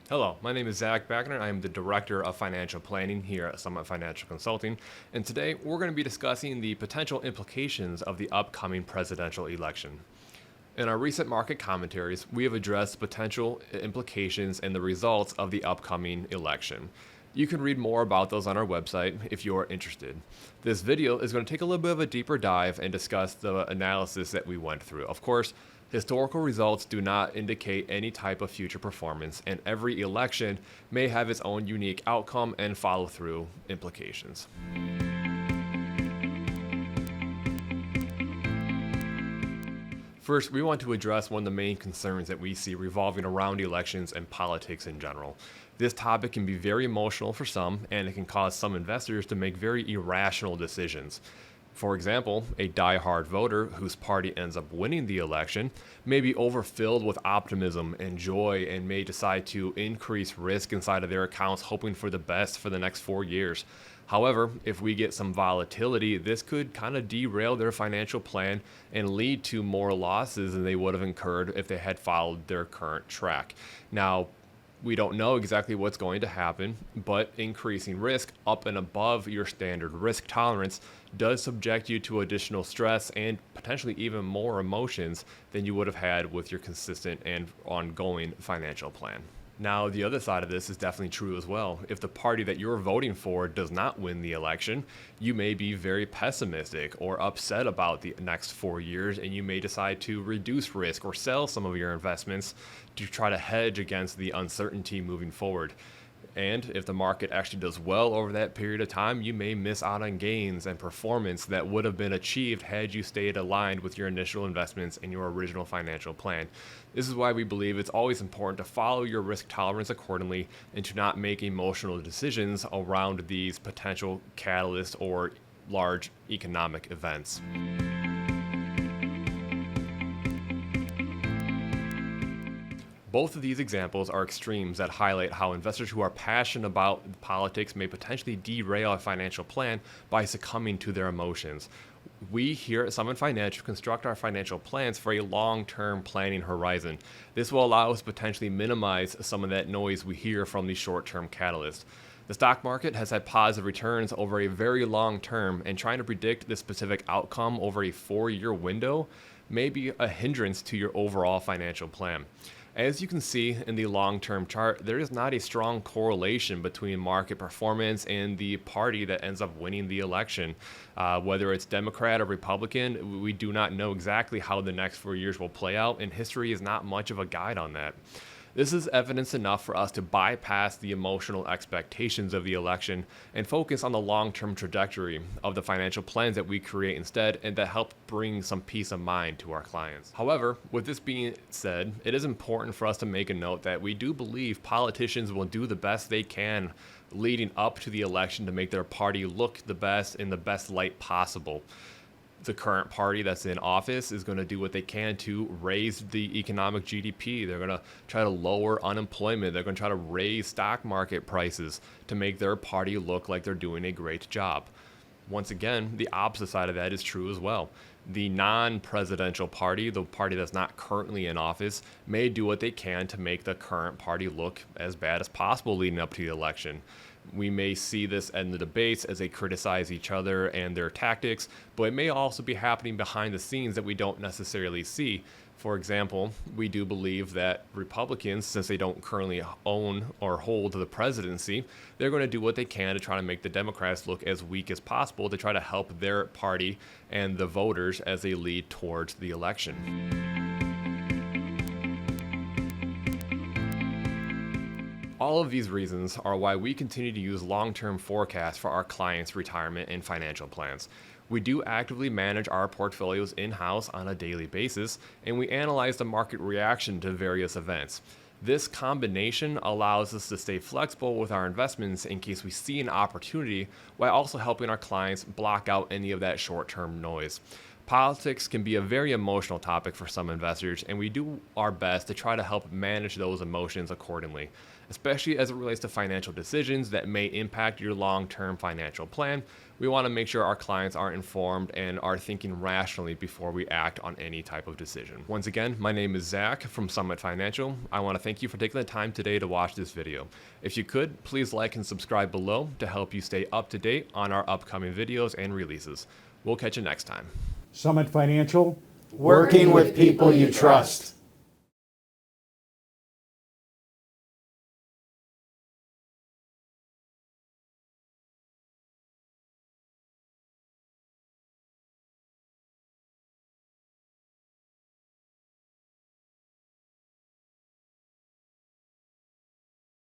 Hello, my name is Zach Backner. I am the Director of Financial Planning here at Summit Financial Consulting, and today we're going to be discussing the potential implications of the upcoming presidential election. In our recent market commentaries, we have addressed potential implications and the results of the upcoming election. You can read more about those on our website if you are interested. This video is going to take a little bit of a deeper dive and discuss the analysis that we went through. Of course, historical results do not indicate any type of future performance, and every election may have its own unique outcome and follow-through implications. First, we want to address one of the main concerns that we see revolving around elections and politics in general. This topic can be very emotional for some, and it can cause some investors to make very irrational decisions. For example, a die-hard voter whose party ends up winning the election may be overfilled with optimism and joy and may decide to increase risk inside of their accounts, hoping for the best for the next 4 years. However, if we get some volatility, this could kind of derail their financial plan and lead to more losses than they would have incurred if they had followed their current track. Now, we don't know exactly what's going to happen, but increasing risk up and above your standard risk tolerance does subject you to additional stress and potentially even more emotions than you would have had with your consistent and ongoing financial plan. Now, the other side of this is definitely true as well. If the party that you're voting for does not win the election, you may be very pessimistic or upset about the next 4 years, and you may decide to reduce risk or sell some of your investments to try to hedge against the uncertainty moving forward. And if the market actually does well over that period of time, you may miss out on gains and performance that would have been achieved had you stayed aligned with your initial investments and your original financial plan. This is why we believe it's always important to follow your risk tolerance accordingly and to not make emotional decisions around these potential catalysts or large economic events. Both of these examples are extremes that highlight how investors who are passionate about politics may potentially derail a financial plan by succumbing to their emotions. We here at Summit Financial construct our financial plans for a long-term planning horizon. This will allow us to potentially minimize some of that noise we hear from these short-term catalysts. The stock market has had positive returns over a very long term, and trying to predict the specific outcome over a 4-year window may be a hindrance to your overall financial plan. As you can see in the long-term chart, there is not a strong correlation between market performance and the party that ends up winning the election. Whether it's Democrat or Republican, we do not know exactly how the next 4 years will play out, and history is not much of a guide on that. This is evidence enough for us to bypass the emotional expectations of the election and focus on the long-term trajectory of the financial plans that we create instead, and that help bring some peace of mind to our clients. However, with this being said, it is important for us to make a note that we do believe politicians will do the best they can leading up to the election to make their party look the best in the best light possible. The current party that's in office is going to do what they can to raise the economic GDP. They're going to try to lower unemployment. They're going to try to raise stock market prices to make their party look like they're doing a great job. Once again, the opposite side of that is true as well. The non-presidential party, the party that's not currently in office, may do what they can to make the current party look as bad as possible leading up to the election. We may see this in the debates as they criticize each other and their tactics, but it may also be happening behind the scenes that we don't necessarily see. For example, we do believe that Republicans, since they don't currently own or hold the presidency, they're going to do what they can to try to make the Democrats look as weak as possible to try to help their party and the voters as they lead towards the election. All of these reasons are why we continue to use long-term forecasts for our clients' retirement and financial plans. We do actively manage our portfolios in-house on a daily basis, and we analyze the market reaction to various events. This combination allows us to stay flexible with our investments in case we see an opportunity, while also helping our clients block out any of that short-term noise. Politics can be a very emotional topic for some investors, and we do our best to try to help manage those emotions accordingly, especially as it relates to financial decisions that may impact your long-term financial plan. We want to make sure our clients are informed and are thinking rationally before we act on any type of decision. Once again, my name is Zach from Summit Financial. I want to thank you for taking the time today to watch this video. If you could, please like and subscribe below to help you stay up to date on our upcoming videos and releases. We'll catch you next time. Summit Financial, Working with people you trust.